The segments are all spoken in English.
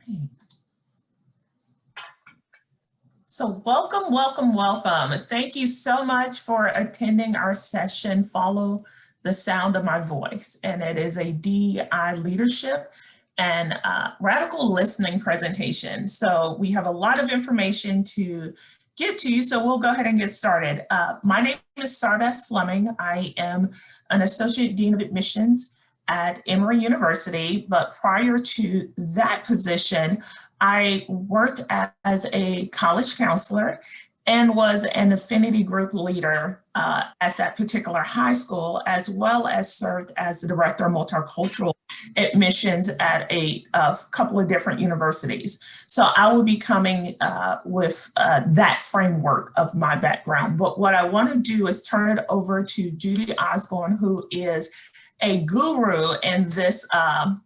Great. So welcome, welcome, welcome. Thank you so much for attending our session, Follow the Sound of My Voice. And it is a DEI leadership and radical listening presentation. So we have a lot of information to get to, so we'll go ahead and get started. My name is Sarbeth Fleming. I am an Associate Dean of Admissions at Emory University, but prior to that position, I worked as a college counselor and was an affinity group leader at that particular high school, as well as served as the director of multicultural admissions at a couple of different universities. So I will be coming with that framework of my background. But what I want to do is turn it over to Judith Osborne, who is a guru in this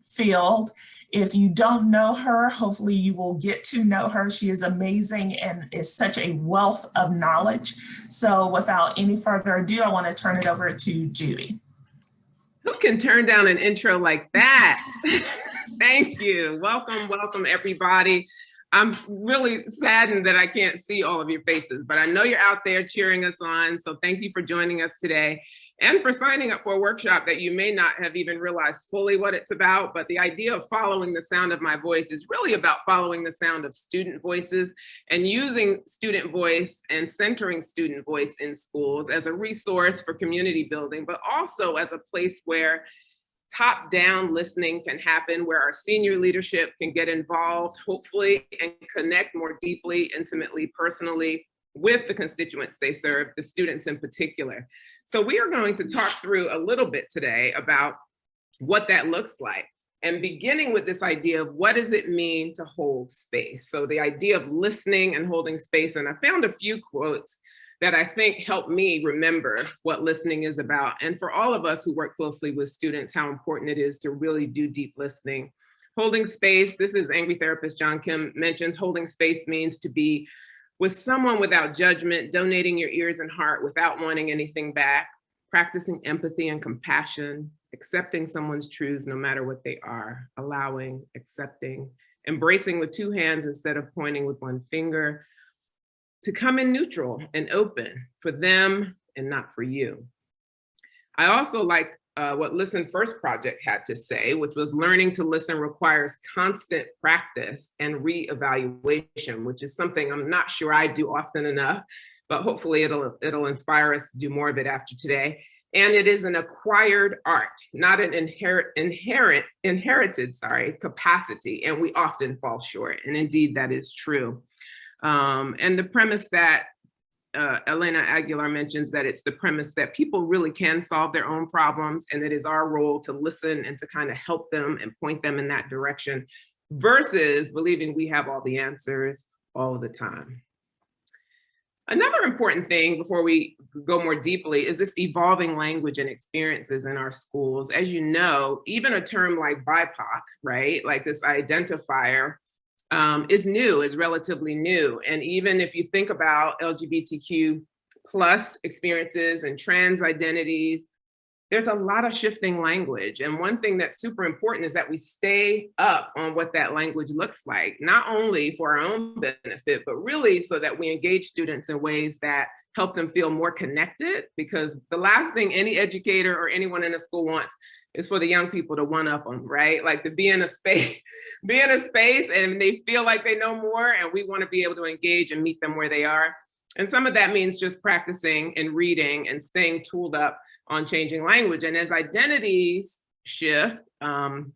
field. If you don't know her, hopefully you will get to know her. She is amazing and is such a wealth of knowledge. So without any further ado, I want to turn it over to Judy. Who can turn down an intro like that? Thank you. Welcome, welcome everybody. I'm really saddened that I can't see all of your faces, but I know you're out there cheering us on. So thank you for joining us today and for signing up for a workshop that you may not have even realized fully what it's about. But the idea of following the sound of my voice is really about following the sound of student voices and using student voice and centering student voice in schools as a resource for community building, but also as a place where top-down listening can happen, where our senior leadership can get involved, hopefully, and connect more deeply, intimately, personally with the constituents they serve, the students in particular. So we are going to talk through a little bit today about what that looks like, and beginning with this idea of what does it mean to hold space? So the idea of listening and holding space, and I found a few quotes that I think help me remember what listening is about. And for all of us who work closely with students, how important it is to really do deep listening. Holding space, this is Angry Therapist John Kim mentions, holding space means to be with someone without judgment, donating your ears and heart without wanting anything back, practicing empathy and compassion, accepting someone's truths no matter what they are, allowing, accepting, embracing with two hands instead of pointing with one finger, to come in neutral and open for them and not for you. I also like what Listen First Project had to say, which was learning to listen requires constant practice and reevaluation, which is something I'm not sure I do often enough, but hopefully it'll inspire us to do more of it after today. And it is an acquired art, not an inherited capacity, and we often fall short, and indeed that is true. And the premise that Elena Aguilar mentions, that it's the premise that people really can solve their own problems, and it is our role to listen and to kind of help them and point them in that direction, versus believing we have all the answers all the time. Another important thing before we go more deeply is this evolving language and experiences in our schools. As you know, even a term like BIPOC, right, like this identifier, is new, is relatively new. And even if you think about LGBTQ plus experiences and trans identities, there's a lot of shifting language. And one thing that's super important is that we stay up on what that language looks like, not only for our own benefit, but really so that we engage students in ways that help them feel more connected, because the last thing any educator or anyone in a school wants is for the young people to one up them, right? Like to be in a space, and they feel like they know more, and we want to be able to engage and meet them where they are. And some of that means just practicing and reading and staying tooled up on changing language. And as identities shift and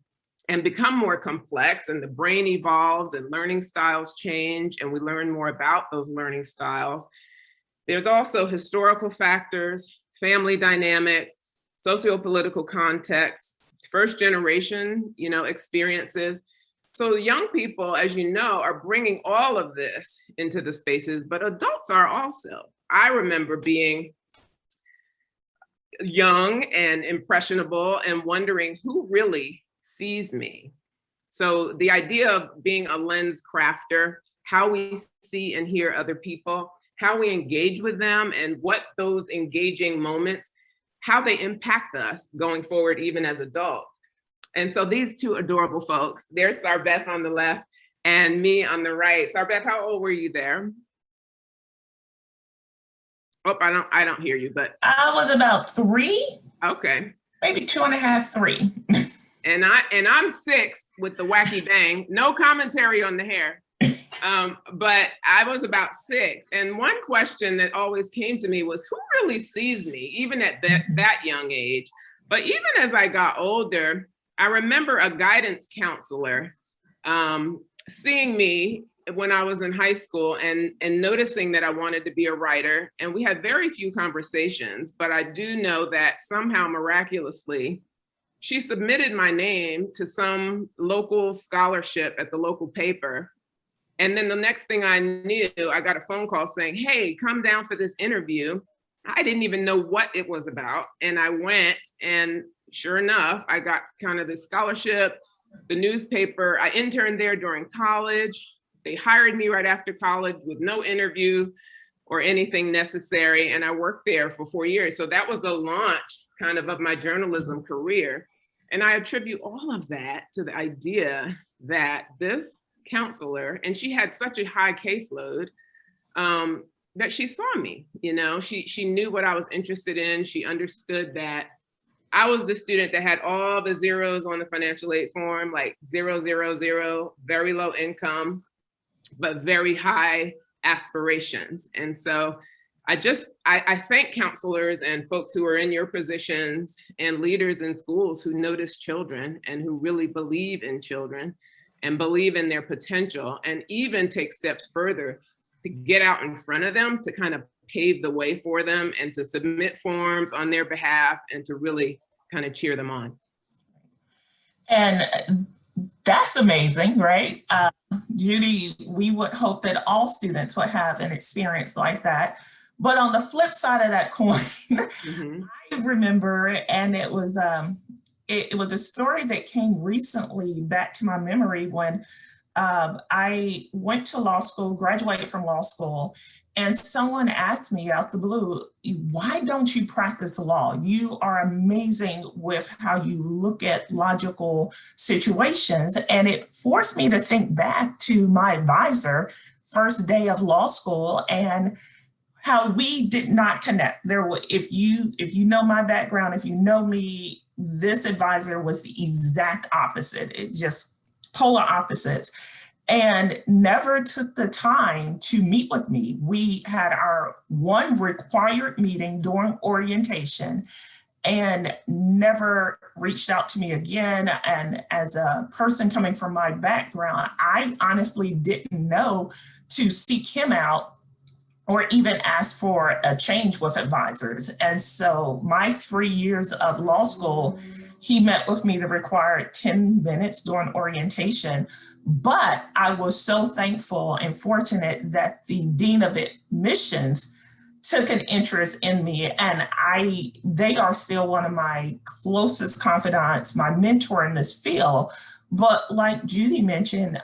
become more complex, and the brain evolves and learning styles change, and we learn more about those learning styles, there's also historical factors, family dynamics, socio-political context, first generation, experiences. So young people, as you know, are bringing all of this into the spaces, but adults are also. I remember being young and impressionable and wondering who really sees me. So the idea of being a lens crafter, how we see and hear other people, how we engage with them, and what those engaging moments, how they impact us going forward, even as adults. And so these two adorable folks, there's Sarbeth on the left, and me on the right. Sarbeth, how old were you there? Oh, I don't hear you, but. I was about 3. Okay. Maybe 2.5, 3. And I'm 6 with the wacky bang. No commentary on the hair. But I was about 6. And one question that always came to me was, who really sees me, even at that young age? But even as I got older, I remember a guidance counselor seeing me when I was in high school and noticing that I wanted to be a writer. And we had very few conversations, but I do know that somehow miraculously, she submitted my name to some local scholarship at the local paper. And then the next thing I knew, I got a phone call saying, hey, come down for this interview. I didn't even know what it was about. And I went, and sure enough, I got kind of this scholarship, the newspaper. I interned there during college. They hired me right after college with no interview or anything necessary. And I worked there for 4 years. So that was the launch kind of my journalism career. And I attribute all of that to the idea that this counselor, and she had such a high caseload, that she saw me, she knew what I was interested in. She understood that I was the student that had all the zeros on the financial aid form, like 0, 0, 0, very low income, but very high aspirations. And so I thank counselors and folks who are in your positions and leaders in schools who notice children and who really believe in children and believe in their potential, and even take steps further to get out in front of them, to kind of pave the way for them and to submit forms on their behalf and to really kind of cheer them on. And that's amazing, right? Judy, we would hope that all students would have an experience like that. But on the flip side of that coin, I remember, and it was a story that came recently back to my memory when I went to law school, graduated from law school, and someone asked me out the blue, why don't you practice law? You are amazing with how you look at logical situations. And it forced me to think back to my advisor, first day of law school, and how we did not connect. If you know my background, if you know me, this advisor was the exact opposite. It just polar opposites, and never took the time to meet with me. We had our one required meeting during orientation and never reached out to me again. And as a person coming from my background, I honestly didn't know to seek him out or even ask for a change with advisors. And so my 3 years of law school, he met with me the required 10 minutes during orientation. But I was so thankful and fortunate that the Dean of Admissions took an interest in me, and they are still one of my closest confidants, my mentor in this field. But like Judy mentioned,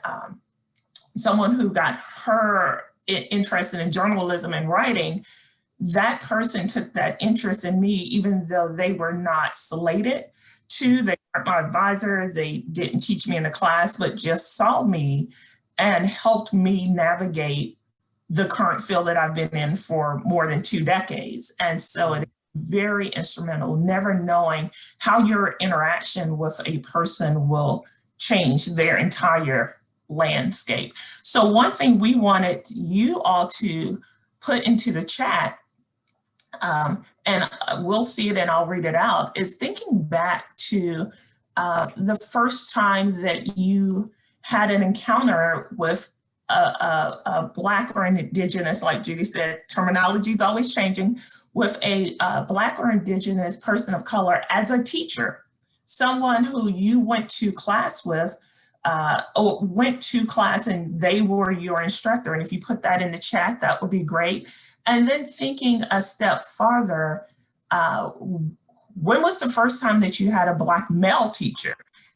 someone who got her interested in journalism and writing, that person took that interest in me, even though they were not slated to. They weren't my advisor, they didn't teach me in the class, but just saw me and helped me navigate the current field that I've been in for more than 2 decades. And so it is very instrumental, never knowing how your interaction with a person will change their entire landscape. So one thing we wanted you all to put into the chat, and we'll see it and I'll read it out, is thinking back to the first time that you had an encounter with a Black or Indigenous, like Judy said, terminology is always changing, with a Black or Indigenous person of color as a teacher, someone who you went to class with, and they were your instructor. And if you put that in the chat, that would be great. And then thinking a step farther, when was the first time that you had a Black male teacher?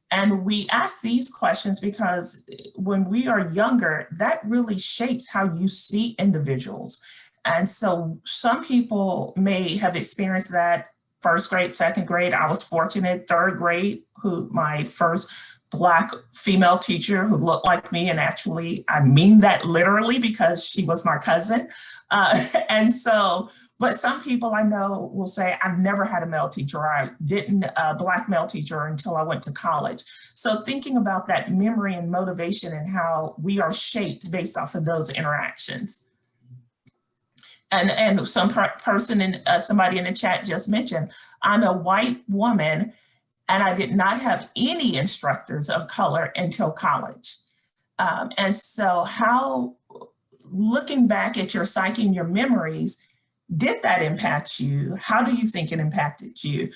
And we ask these questions because when we are younger, that really shapes how you see individuals. And so some people may have experienced that first grade, second grade. I was fortunate, third grade, who my first Black female teacher who looked like me, and actually I mean that literally because she was my cousin. And so, but some people I know will say, I've never had a male teacher, or I didn't a Black male teacher until I went to college. So thinking about that memory and motivation and how we are shaped based off of those interactions. And some person in somebody in the chat just mentioned, I'm a white woman and I did not have any instructors of color until college. And so how, looking back at your psyche and your memories, did that impact you? How do you think it impacted you?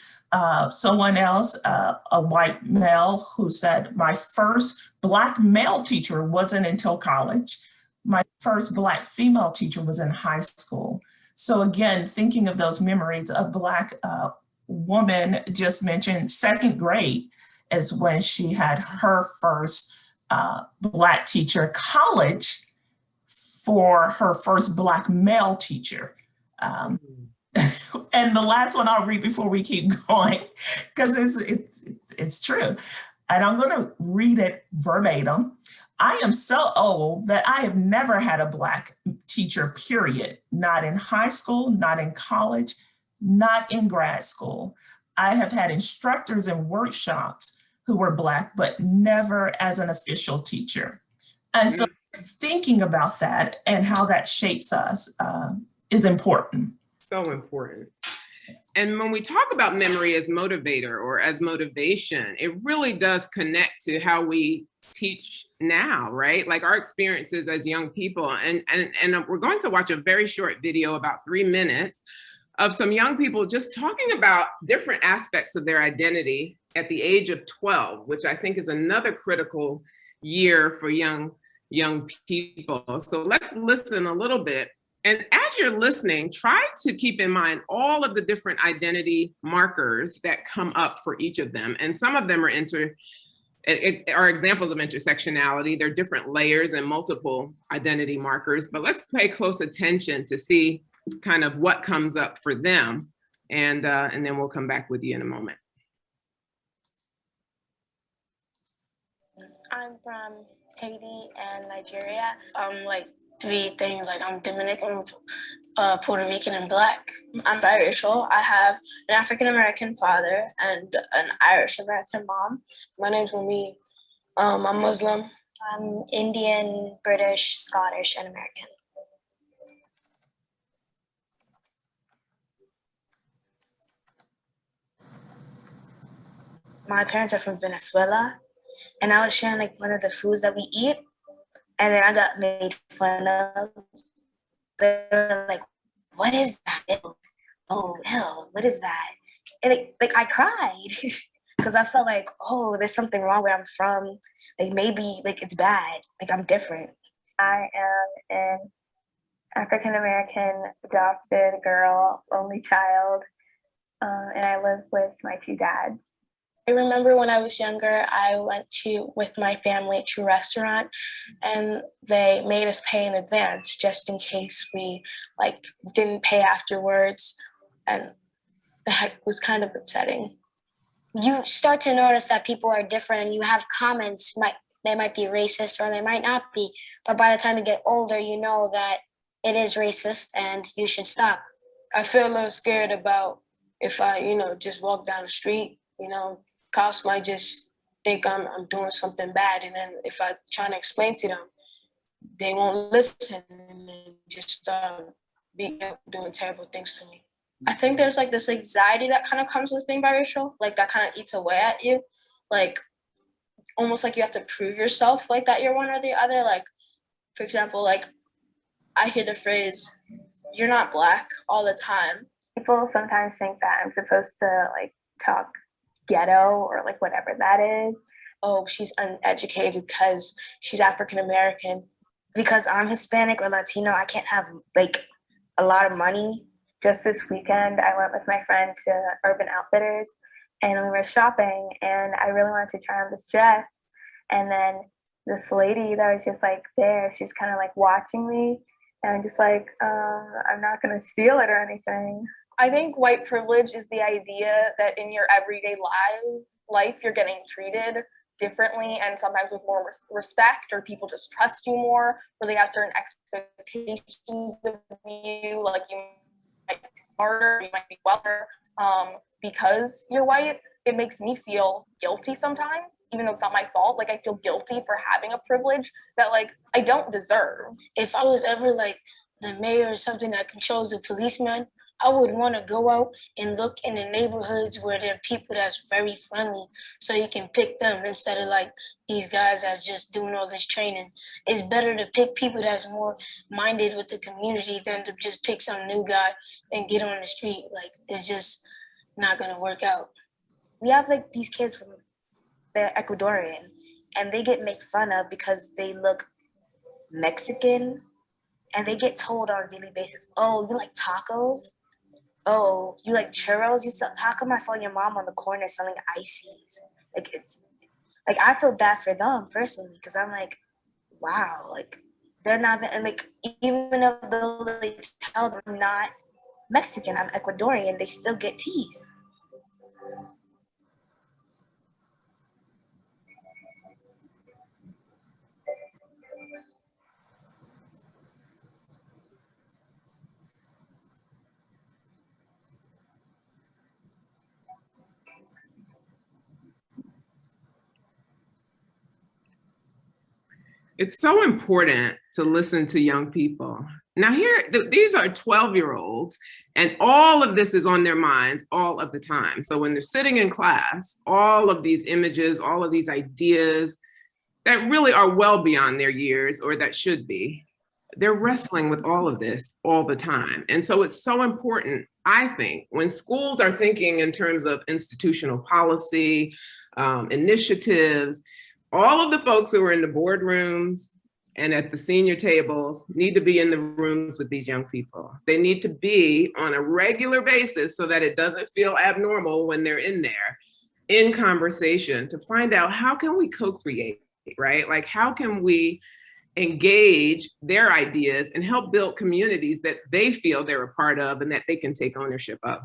Someone else, a white male who said, my first Black male teacher wasn't until college. My first Black female teacher was in high school. So again, thinking of those memories, a Black woman just mentioned second grade is when she had her first Black teacher. College for her first Black male teacher. And the last one I'll read before we keep going, because it's true. And I'm going to read it verbatim. I am so old that I have never had a Black teacher, period. Not in high school, not in college, not in grad school. I have had instructors in workshops who were Black, but never as an official teacher. And so thinking about that and how that shapes us is important. So important. And when we talk about memory as motivator or as motivation, it really does connect to how we teach now, right? Like our experiences as young people. And we're going to watch a very short video, about 3 minutes, of some young people just talking about different aspects of their identity at the age of 12, which I think is another critical year for young people. So let's listen a little bit. And as you're listening, try to keep in mind all of the different identity markers that come up for each of them. And some of them are are examples of intersectionality. There are different layers and multiple identity markers, but let's pay close attention to see kind of what comes up for them. And then we'll come back with you in a moment. I'm from Haiti and Nigeria. Like 3 things, like I'm Dominican, Puerto Rican, and Black. I'm biracial. I have an African-American father and an Irish-American mom. My name's Rami. I'm Muslim. I'm Indian, British, Scottish, and American. My parents are from Venezuela, and I was sharing like one of the foods that we eat, and then I got made fun of. They were like, "What is that? Oh, ew, what is that?" And like I cried because I felt like, oh, there's something wrong where I'm from. Like maybe like it's bad. Like I'm different. I am an African-American adopted girl, only child, and I live with my 2 dads. I remember when I was younger, I went with my family to a restaurant, and they made us pay in advance just in case we like didn't pay afterwards, and that was kind of upsetting. You start to notice that people are different, and you have comments. They might be racist or they might not be, but by the time you get older, you know that it is racist and you should stop. I feel a little scared about if I, just walk down the street, cops might just think I'm doing something bad. And then if I try to explain to them, they won't listen and then just start doing terrible things to me. I think there's like this anxiety that kind of comes with being biracial, like that kind of eats away at you. Like almost like you have to prove yourself like that you're one or the other. Like, for example, like I hear the phrase, "You're not Black" all the time. People sometimes think that I'm supposed to like talk ghetto or like whatever that is. Oh, she's uneducated because she's African American. Because I'm Hispanic or Latino, I can't have like a lot of money. Just this weekend, I went with my friend to Urban Outfitters and we were shopping, and I really wanted to try on this dress. And then this lady that was just like there, she was kind of like watching me, and I'm just like, I'm not gonna steal it or anything. I think white privilege is the idea that in your everyday life you're getting treated differently and sometimes with more respect, or people just trust you more, or they have certain expectations of you, like you might be smarter, you might be wealthier, because you're white, it makes me feel guilty sometimes, even though it's not my fault. Like, I feel guilty for having a privilege that, like, I don't deserve. If I was ever like the mayor or something that controls the policeman, I would want to go out and look in the neighborhoods where there are people that's very friendly, so you can pick them instead of like these guys that's just doing all this training. It's better to pick people that's more minded with the community than to just pick some new guy and get on the street. Like, it's just not gonna work out. We have like these kids from, they're Ecuadorian, and they get made fun of because they look Mexican, and they get told on a daily basis, oh, you like tacos? Oh, you like churros? How come I saw your mom on the corner selling ices? Like, it's like, I feel bad for them personally, because I'm like, wow, like, they're not, and like, even though they tell them I'm not Mexican, I'm Ecuadorian, they still get teased. It's so important to listen to young people. Now these are 12-year-olds, and all of this is on their minds all of the time. So when they're sitting in class, all of these images, all of these ideas that really are well beyond their years, or that should be, they're wrestling with all of this all the time. And so it's so important, I think, when schools are thinking in terms of institutional policy, initiatives, all of the folks who are in the boardrooms and at the senior tables need to be in the rooms with these young people. They need to be on a regular basis so that it doesn't feel abnormal when they're in there, in conversation, to find out, how can we co-create, right? Like, how can we engage their ideas and help build communities that they feel they're a part of and that they can take ownership of?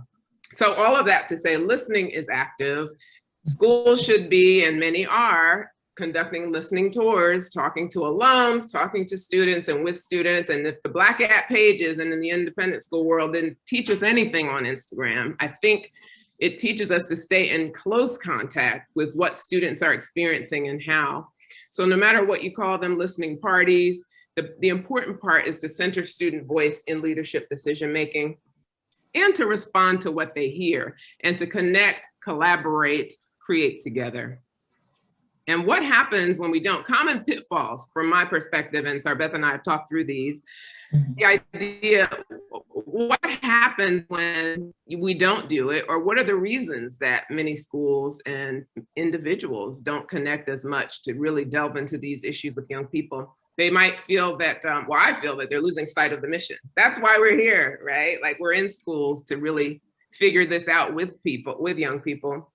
So all of that to say, listening is active. Schools should be, and many are, conducting listening tours, talking to alums, talking to students and with students. And if the Black App pages and in the independent school world didn't teach us anything on Instagram, I think it teaches us to stay in close contact with what students are experiencing and how. So no matter what you call them, listening parties, the important part is to center student voice in leadership decision-making, and to respond to what they hear, and to connect, collaborate, create together. And what happens when we don't? Common pitfalls from my perspective, and Sarbeth and I have talked through these, the idea, what happens when we don't do it, or what are the reasons that many schools and individuals don't connect as much to really delve into these issues with young people? They might feel that, well, I feel that they're losing sight of the mission. That's why we're here, right? Like, we're in schools to really figure this out with people, with young people.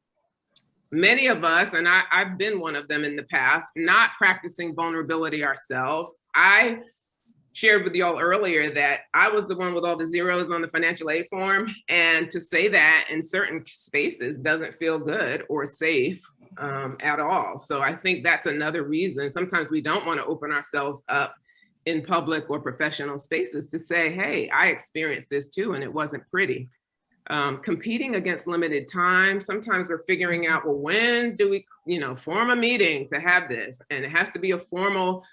Many of us, and I've been one of them in the past, not practicing vulnerability ourselves. I shared with y'all earlier that I was the one with all the zeros on the financial aid form, and to say that in certain spaces doesn't feel good or safe at all. So I think that's another reason sometimes we don't want to open ourselves up in public or professional spaces to say, hey, I experienced this too, and it wasn't pretty. Competing against limited time. Sometimes we're figuring out, well, when do we, form a meeting to have this? And it has to be a formal,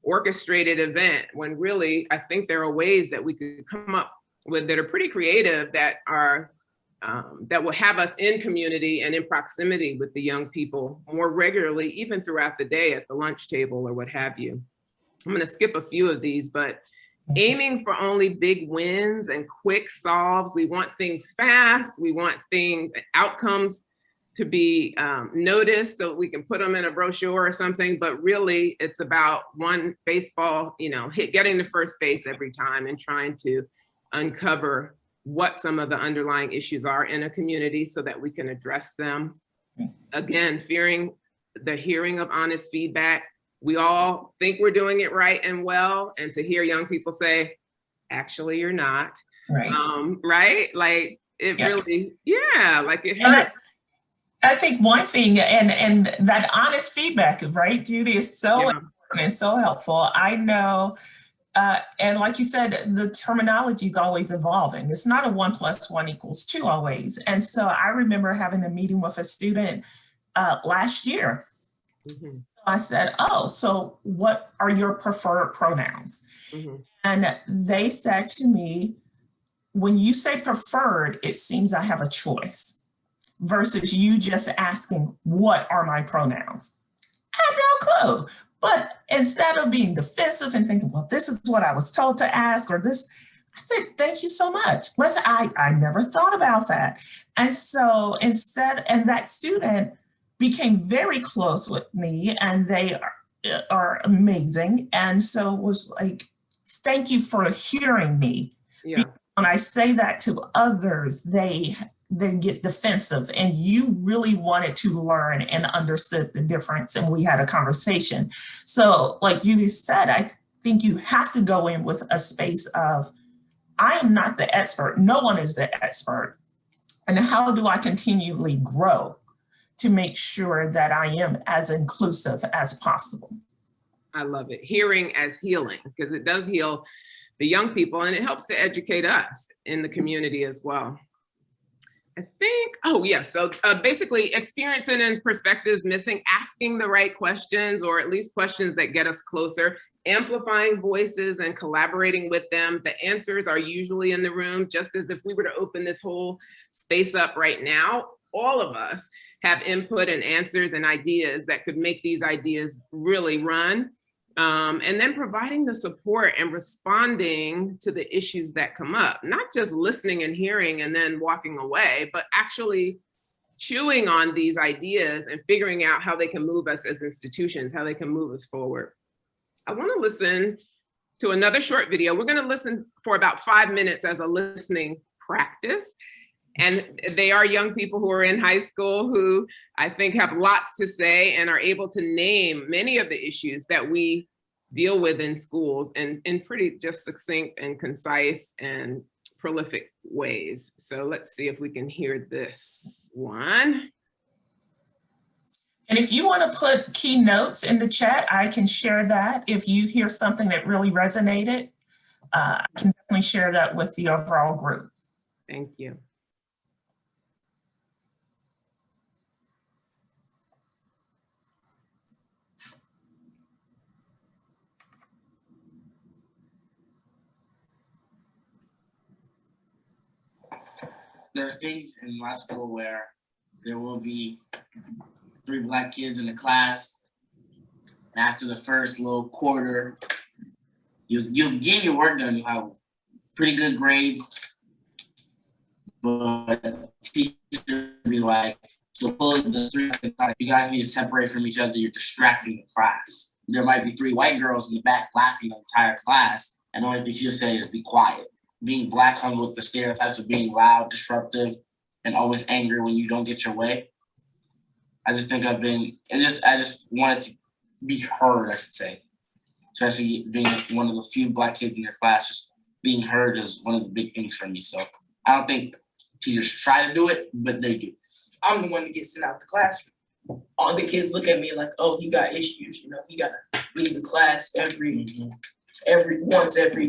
orchestrated event, when really, I think there are ways that we could come up with that are pretty creative, that are, that will have us in community and in proximity with the young people more regularly, even throughout the day at the lunch table or what have you. I'm gonna skip a few of these, but aiming for only big wins and quick solves. We want things fast. We want outcomes to be noticed so we can put them in a brochure or something. But really, it's about one baseball, getting to first base every time, and trying to uncover what some of the underlying issues are in a community so that we can address them. Again, fearing the hearing of honest feedback. We all think we're doing it right and well, and to hear young people say, actually, you're not. Right. Right? Like, it really, like, it hurts. I think one thing, and that honest feedback, right, Judy, is so Yeah. important and so helpful. I know, and like you said, the terminology is always evolving. It's not a 1 + 1 = 2 always. And so I remember having a meeting with a student last year. Mm-hmm. I said, "Oh, so what are your preferred pronouns?" Mm-hmm. And they said to me, "When you say preferred, it seems I have a choice versus you just asking, what are my pronouns?" I had no clue. But instead of being defensive and thinking, well, this is what I was told to ask, or this, I said, thank you so much. Listen, I never thought about that. And so instead, and that student became very close with me, and they are amazing. And so it was like, thank you for hearing me. Yeah. When I say that to others, they get defensive, and you really wanted to learn and understood the difference, and we had a conversation. So like Judith said, I think you have to go in with a space of, I am not the expert, no one is the expert, and how do I continually grow to make sure that I am as inclusive as possible? I love it. Hearing as healing, because it does heal the young people, and it helps to educate us in the community as well. I think, oh yes, so basically experiencing and perspectives missing, asking the right questions, or at least questions that get us closer, amplifying voices and collaborating with them. The answers are usually in the room, just as if we were to open this whole space up right now, all of us have input and answers and ideas that could make these ideas really run. And then providing the support and responding to the issues that come up, not just listening and hearing and then walking away, but actually chewing on these ideas and figuring out how they can move us as institutions, how they can move us forward. I want to listen to another short video. We're going to listen for about 5 minutes as a listening practice. And they are young people who are in high school who I think have lots to say and are able to name many of the issues that we deal with in schools in pretty just succinct and concise and prolific ways. So let's see if we can hear this one. And if you want to put key notes in the chat, I can share that. If you hear something that really resonated, I can definitely share that with the overall group. Thank you. There are things in my school where there will be 3 Black kids in the class, and after the first little quarter, you'll get your work done. You have pretty good grades, but the teacher will be like, so pulling the 3 aside, you guys need to separate from each other. You're distracting the class. There might be 3 white girls in the back laughing the entire class, and the only thing she'll say is be quiet. Being Black comes with the stereotypes of being loud, disruptive, and always angry when you don't get your way. I just think I just wanted to be heard, I should say. Especially being one of the few Black kids in your class, just being heard is one of the big things for me. So I don't think teachers try to do it, but they do. I'm the one that gets sent out the classroom. All the kids look at me like, oh, he got issues, he gotta leave the class every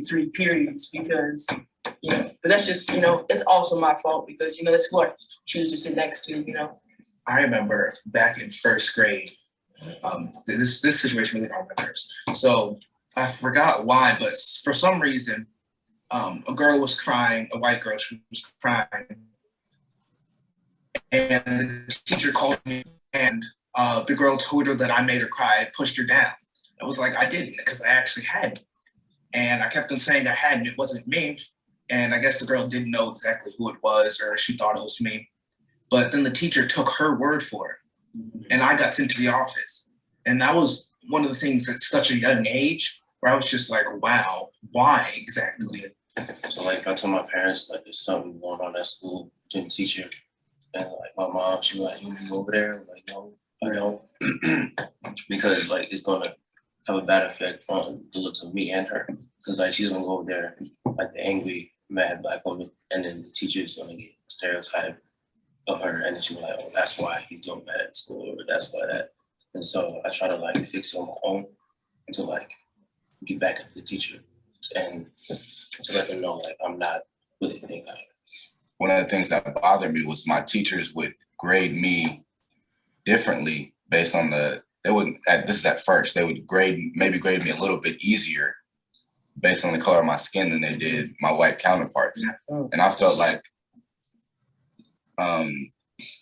3 periods because, but that's just, it's also my fault because, that's who I choose to sit next to, I remember back in first grade, this situation really happened first. So I forgot why, but for some reason, a girl was crying, a white girl was crying. And the teacher called me and the girl told her that I made her cry, I pushed her down. I was like, I didn't, because I actually hadn't. And I kept on saying I hadn't, it wasn't me. And I guess the girl didn't know exactly who it was, or she thought it was me. But then the teacher took her word for it. And I got sent to the office. And that was one of the things at such a young age where I was just like, wow, why exactly? So I told my parents, there's something going on at school, gym teacher. And my mom, she was like, you want me to go over there? I'm like, no, I don't. Because it's gonna have a bad effect on the looks of me and her. Because she's gonna go over there, the angry, mad Black woman, and then the teacher's gonna get stereotyped of her, and then she was like, oh, that's why he's doing bad at school, or that's why that. And so I try to like fix it on my own and to like get back at the teacher and to let them know like I'm not really thinking. One of the things that bothered me was my teachers would grade me differently based on this is at first, they would maybe grade me a little bit easier based on the color of my skin than they did my white counterparts. And I felt like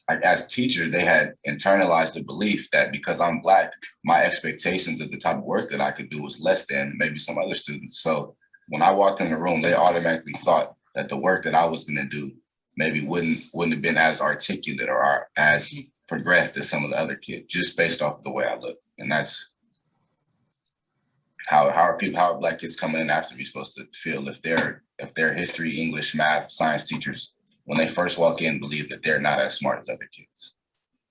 as teachers, they had internalized the belief that because I'm Black, my expectations of the type of work that I could do was less than maybe some other students. So when I walked in the room, they automatically thought that the work that I was going to do maybe wouldn't have been as articulate or as progressed as some of the other kids, just based off of the way I look. And that's how are Black kids coming in after me supposed to feel if their history, English, math, science teachers, when they first walk in, believe that they're not as smart as other kids.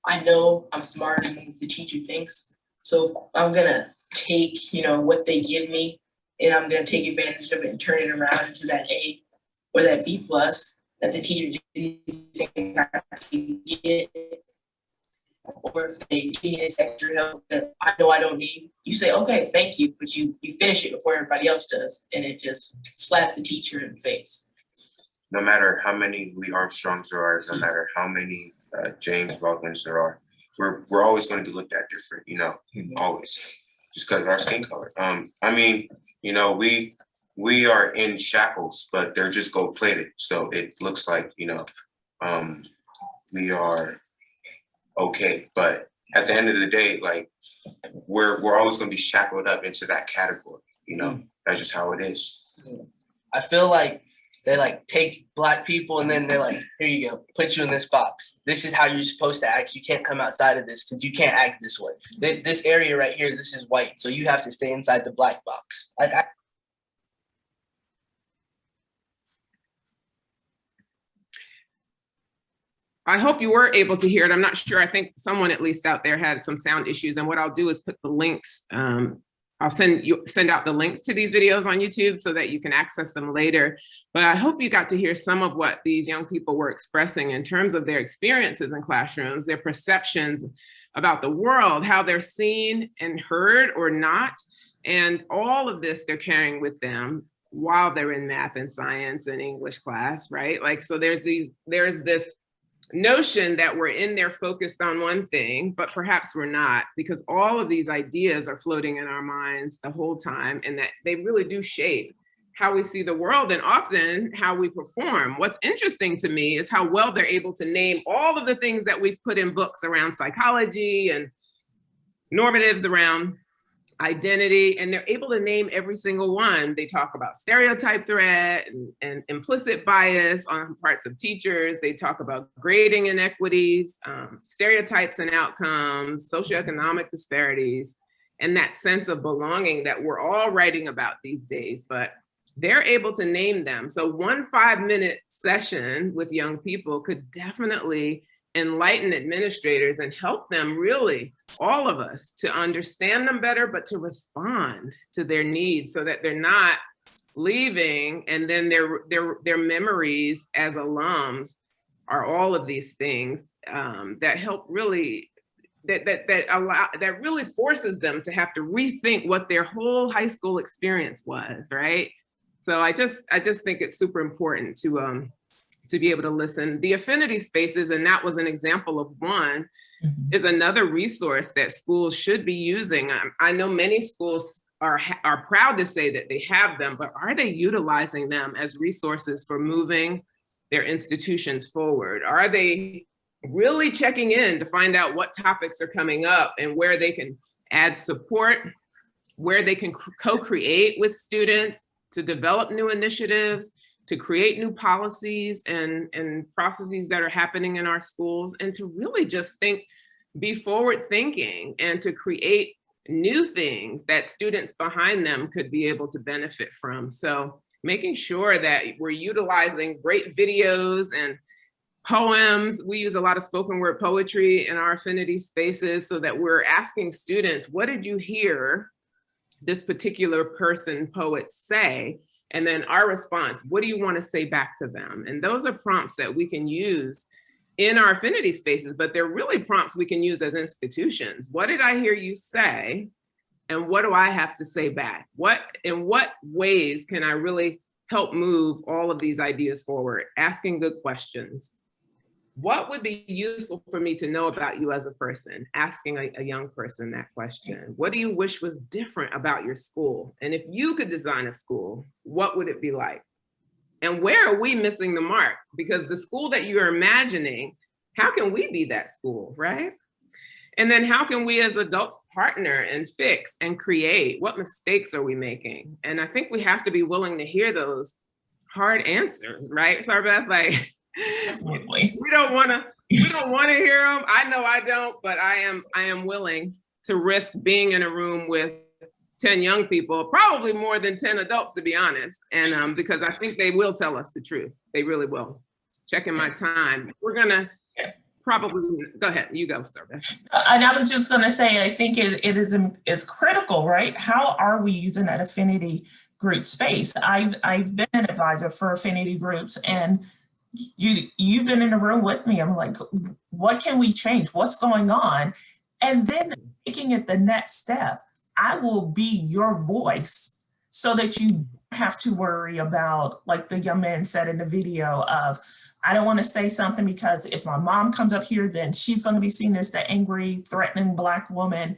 I know I'm smarter than the teacher thinks. So I'm gonna take, what they give me, and I'm gonna take advantage of it and turn it around into that A or that B plus that the teacher didn't think I could get. Or if they need this extra help that I know I don't need, you say, okay, thank you, but you finish it before everybody else does, and it just slaps the teacher in the face. No matter how many Lee Armstrongs there are, no matter how many James Baldwins there are, we're always going to be looked at different, always, just because of our skin color. We are in shackles, but they're just gold-plated, so it looks like, we are okay. But at the end of the day, like we're always going to be shackled up into that category. That's just how it is. I feel like they like take Black people and then they're like, here you go, put you in this box. This is how you're supposed to act. You can't come outside of this because you can't act this way. This area right here, this is white, so you have to stay inside the Black box. I hope you were able to hear it. I'm not sure. I think someone at least out there had some sound issues. And what I'll do is put the links. I'll send out the links to these videos on YouTube so that you can access them later. But I hope you got to hear some of what these young people were expressing in terms of their experiences in classrooms, their perceptions about the world, how they're seen and heard or not. And all of this they're carrying with them while they're in math and science and English class, right? Like, so there's this notion that we're in there focused on one thing, but perhaps we're not, because all of these ideas are floating in our minds the whole time, and that they really do shape how we see the world and often how we perform. What's interesting to me is how well they're able to name all of the things that we've put in books around psychology and normatives around identity, and they're able to name every single one. They talk about stereotype threat and implicit bias on parts of teachers. They talk about grading inequities, stereotypes and outcomes, socioeconomic disparities, and that sense of belonging that we're all writing about these days, but they're able to name them. So one 5-minute session with young people could definitely enlighten administrators and help them, really, all of us, to understand them better, but to respond to their needs so that they're not leaving and then their memories as alums are all of these things that help really, that really forces them to have to rethink what their whole high school experience was, right? So I just think it's super important to be able to listen. The affinity spaces, and that was an example of one, is another resource that schools should be using. I know many schools are proud to say that they have them, but are they utilizing them as resources for moving their institutions forward? Are they really checking in to find out what topics are coming up and where they can add support, where they can co-create with students to develop new initiatives, to create new policies and processes that are happening in our schools, and to really just be forward thinking and to create new things that students behind them could be able to benefit from. So making sure that we're utilizing great videos and poems. We use a lot of spoken word poetry in our affinity spaces so that we're asking students, what did you hear this particular poet say? And then our response, what do you want to say back to them? And those are prompts that we can use in our affinity spaces, but they're really prompts we can use as institutions. What did I hear you say? And what do I have to say back? In what ways can I really help move all of these ideas forward? Asking good questions. What would be useful for me to know about you as a person? Asking a young person that question. What do you wish was different about your school? And if you could design a school, what would it be like? And where are we missing the mark? Because the school that you're imagining, how can we be that school, right? And then how can we as adults partner and fix and create? What mistakes are we making? And I think we have to be willing to hear those hard answers, right, Sarbeth? Like, Definitely. we don't want to hear them. I know I don't, but I am willing to risk being in a room with 10 young people, probably more than 10 adults, to be honest. And because I think they will tell us the truth. They really will. Checking my time. We're gonna probably, go ahead, you go, Sarbeth. And I was just gonna say, I think it's critical, right? How are we using that affinity group space? I've been an advisor for affinity groups, and you've been in the room with me. I'm like, what can we change? What's going on? And then taking it the next step. I will be your voice so that you don't have to worry about, like the young man said in the video, of, I don't want to say something because if my mom comes up here, then she's going to be seen as the angry, threatening Black woman.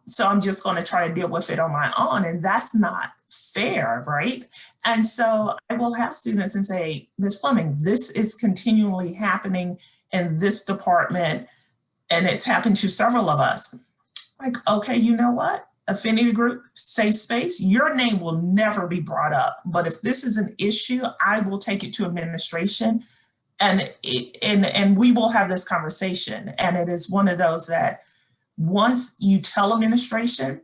So I'm just going to try to deal with it on my own. And that's not fair, right? And so I will have students and say, Ms. Fleming, this is continually happening in this department, and it's happened to several of us. Like, okay, you know what? Affinity group, safe space, your name will never be brought up. But if this is an issue, I will take it to administration and we will have this conversation. And it is one of those that once you tell administration,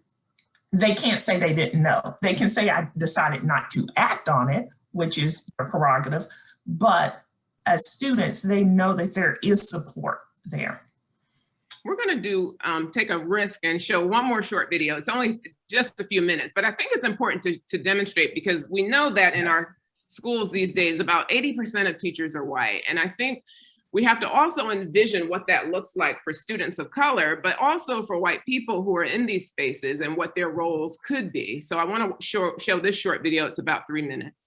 they can't say they didn't know. They can say, I decided not to act on it, which is their prerogative. But as students, they know that there is support there. We're going to take a risk and show one more short video. It's only just a few minutes, but I think it's important to demonstrate, because we know that in our schools these days, about 80% of teachers are white. And I think we have to also envision what that looks like for students of color, but also for white people who are in these spaces and what their roles could be. So I want to show this short video. It's about 3 minutes.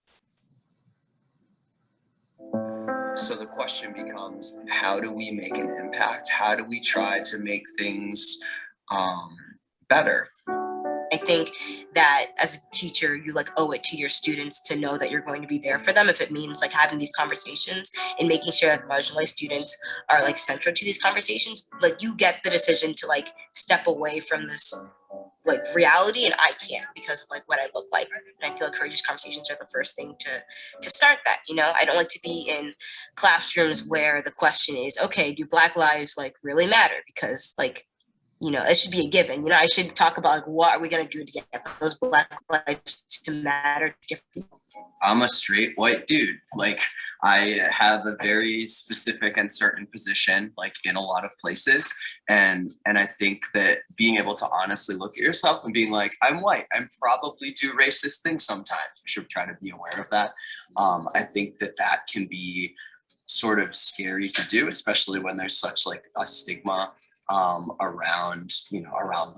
So the question becomes, how do we make an impact? How do we try to make things better? I think that as a teacher, you owe it to your students to know that you're going to be there for them. If it means having these conversations and making sure that marginalized students are central to these conversations, you get the decision to step away from this reality, and I can't because of what I look like. And I feel courageous conversations are the first thing to start that. I don't like to be in classrooms where the question is, okay, do Black lives really matter? Because it should be a given. I should talk about what are we gonna do to get those Black lives to matter to different people. I'm a straight white dude. I have a very specific and certain position, in a lot of places. And I think that being able to honestly look at yourself and being I'm white, I'm probably do racist things sometimes. You should try to be aware of that. I think that can be sort of scary to do, especially when there's such a stigma around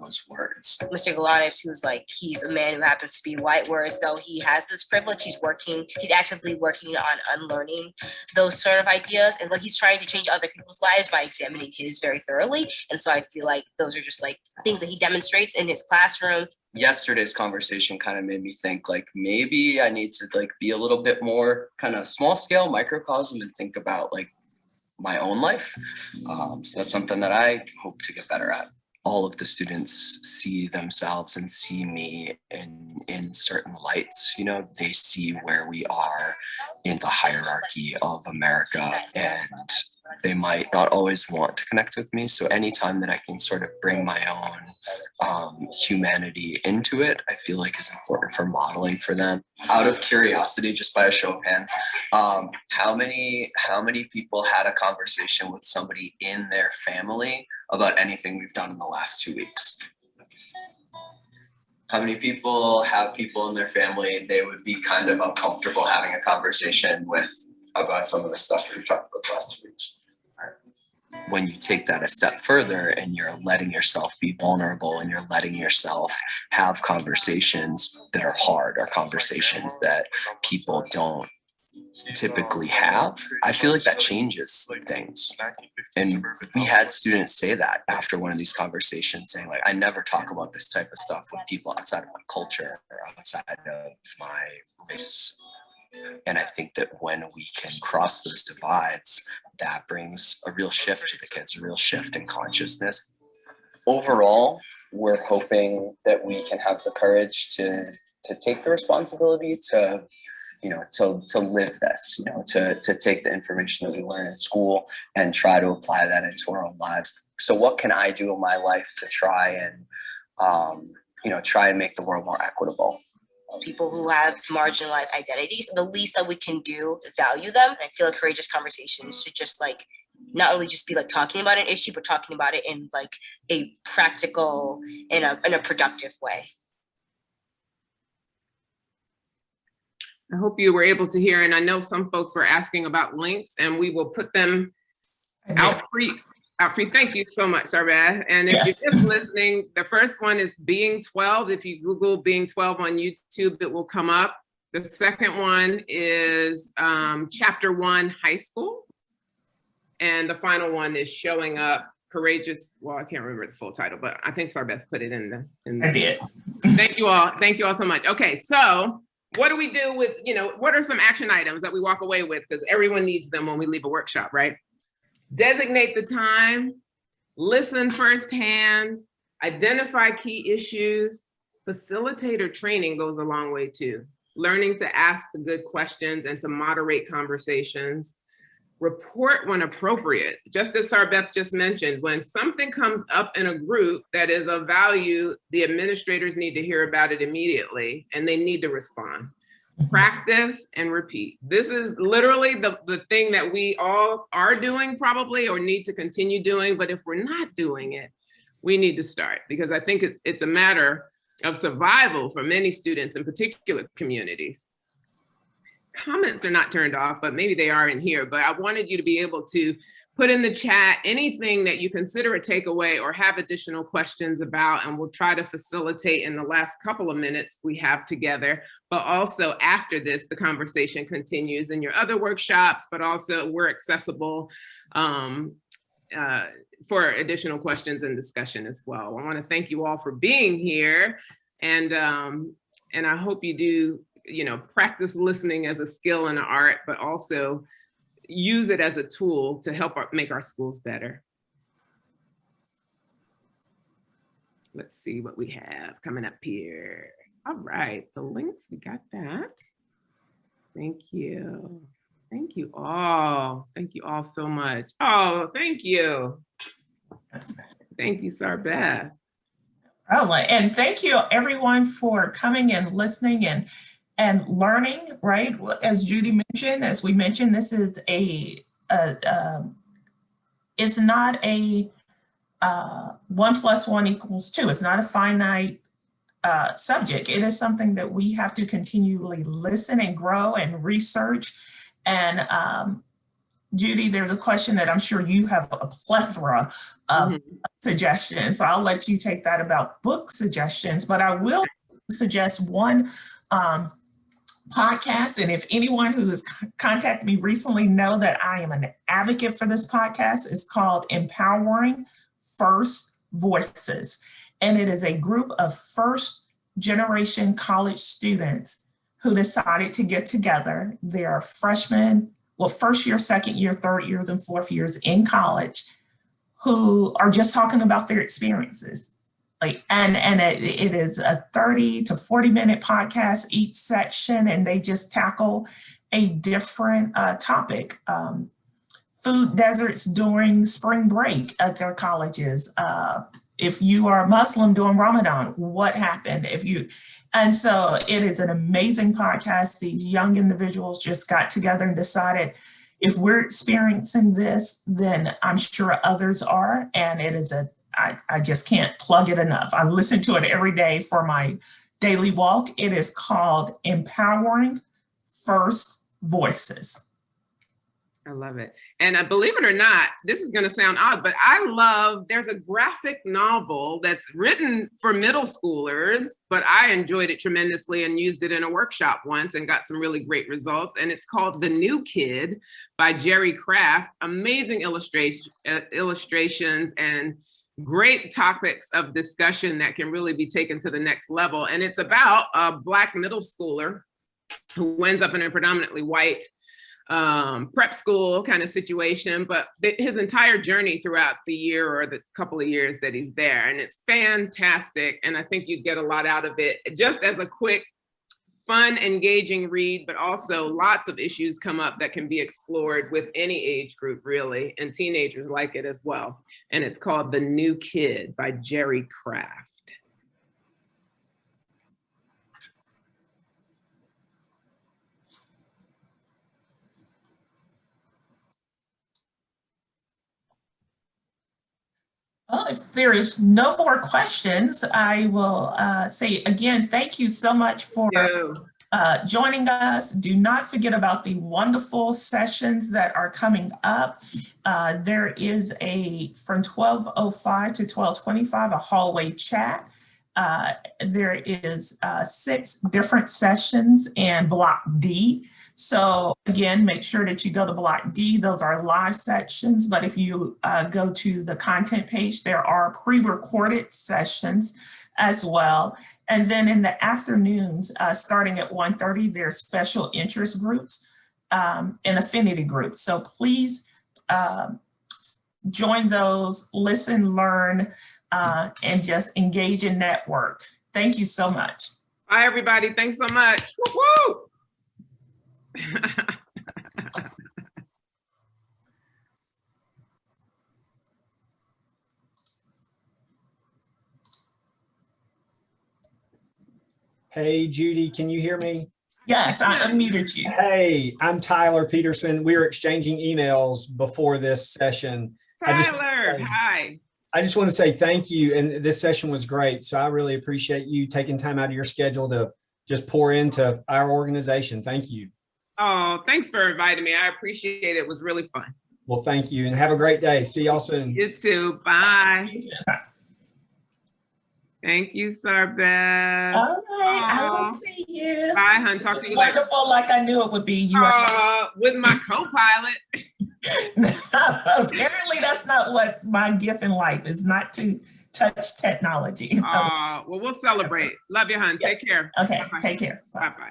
those words. Mr. Galanis, who's he's a man who happens to be white, whereas though he has this privilege, he's actively working on unlearning those sort of ideas, and he's trying to change other people's lives by examining his very thoroughly. And so I feel those are just things that he demonstrates in his classroom. Yesterday's conversation kind of made me think maybe I need to be a little bit more kind of small scale microcosm and think about my own life. So that's something that I hope to get better at. All of the students see themselves and see me in certain lights. They see where we are in the hierarchy of America, and they might not always want to connect with me. So anytime that I can sort of bring my own humanity into it, I feel is important for modeling for them. Out of curiosity, just by a show of hands, how many people had a conversation with somebody in their family about anything we've done in the last 2 weeks? How many people have people in their family they would be kind of uncomfortable having a conversation with about some of the stuff we've talked about the last 2 weeks? when you take that a step further and you're letting yourself be vulnerable and you're letting yourself have conversations that are hard or conversations that people don't typically have, I feel like that changes things. And we had students say that after one of these conversations, saying like, I never talk about this type of stuff with people outside of my culture or outside of my race. And I think that when we can cross those divides, that brings a real shift to the kids, a real shift in consciousness. Overall, we're hoping that we can have the courage to take the responsibility to live this, to take the information that we learn in school and try to apply that into our own lives. So what can I do in my life to try and make the world more equitable? People who have marginalized identities, the least that we can do is value them. And I feel like courageous conversations should just like not only just be like talking about an issue, but talking about it in like a practical, in a productive way. I hope you were able to hear, and I know some folks were asking about links, and we will put them out free. Thank you so much, Sarbeth. And if Yes. you're just listening, the first one is Being 12. If you Google Being 12 on YouTube, it will come up. The second one is Chapter 1, High School. And the final one is Showing Up, Courageous. Well, I can't remember the full title, but I think Sarbeth put it in the. I did. Thank you all. Thank you all so much. Okay, so what do we do with, what are some action items that we walk away with? Because everyone needs them when we leave a workshop, right? Designate the time, listen firsthand, identify key issues. Facilitator training goes a long way too. Learning to ask the good questions and to moderate conversations. Report when appropriate. Just as Sarbeth just mentioned, when something comes up in a group that is of value, the administrators need to hear about it immediately and they need to respond. Practice and repeat. This is literally the thing that we all are doing probably or need to continue doing, but if we're not doing it, we need to start, because I think it's a matter of survival for many students in particular communities. Comments are not turned off, but maybe they are in here, but I wanted you to be able to put in the chat anything that you consider a takeaway or have additional questions about, and we'll try to facilitate in the last couple of minutes we have together. But also after this, the conversation continues in your other workshops, but also we're accessible for additional questions and discussion as well. I want to thank you all for being here, and I hope you do, practice listening as a skill and an art, but also use it as a tool to help make our schools better. Let's see what we have coming up here. All right, the links, we got that. Thank you. Thank you all. Thank you all so much. Oh, thank you. Thank you, Sarbeth. Oh, and thank you everyone for coming and listening and learning, right? As Judy mentioned, as we mentioned, this is it's not a 1 + 1 = 2. It's not a finite subject. It is something that we have to continually listen and grow and research. And Judy, there's a question that I'm sure you have a plethora of suggestions. So I'll let you take that about book suggestions, but I will suggest one podcast. And if anyone who has contacted me recently know that I am an advocate for this podcast, it's called Empowering First Voices. And it is a group of first-generation college students who decided to get together. They are freshmen, first year, second year, third years, and fourth years in college, who are just talking about their experiences. And it is a 30 to 40-minute podcast each section, and they just tackle a different topic. Food deserts during spring break at their colleges. If you are Muslim during Ramadan, what happened? And so it is an amazing podcast. These young individuals just got together and decided, if we're experiencing this, then I'm sure others are. And it is I just can't plug it enough. I listen to it every day for my daily walk. It is called Empowering First Voices. I love it. And believe it or not, this is going to sound odd, but there's a graphic novel that's written for middle schoolers, but I enjoyed it tremendously and used it in a workshop once and got some really great results. And it's called The New Kid by Jerry Craft. Amazing illustrations and great topics of discussion that can really be taken to the next level. And it's about a Black middle schooler who ends up in a predominantly white prep school kind of situation, but his entire journey throughout the year or the couple of years that he's there. And it's fantastic. And I think you get a lot out of it just as a quick, fun, engaging read, but also lots of issues come up that can be explored with any age group, really. And teenagers like it as well. And it's called The New Kid by Jerry Craft. Well, if there is no more questions, I will say again, thank you so much for joining us. Do not forget about the wonderful sessions that are coming up. There is from 12:05 to 12:25, a hallway chat. There is 6 different sessions in Block D. So again, make sure that you go to Block D. Those are live sections, but if you go to the content page, there are pre-recorded sessions as well. And then in the afternoons, starting at 1:30, there's special interest groups and affinity groups. So please join those, listen, learn, and just engage in network. Thank you so much. Bye, everybody. Thanks so much. Woo-hoo! Hey, Judy, can you hear me? Yes, I unmuted you. Hey, I'm Tyler Peterson. We were exchanging emails before this session. Tyler, hi. I just want to say thank you. And this session was great. So I really appreciate you taking time out of your schedule to just pour into our organization. Thank you. Oh, thanks for inviting me. I appreciate it. It was really fun. Well, thank you and have a great day. See y'all soon. You too. Bye. Thank you, Sarbeth. All right, I will see you. Bye, hon. Talk to you later. Wonderful, like I knew it would be. You with my co-pilot. Apparently, that's not what my gift in life is, not to touch technology. Well, we'll celebrate. Love you, hon. Yes. Take care. Okay, Bye-bye. take care. Bye-bye.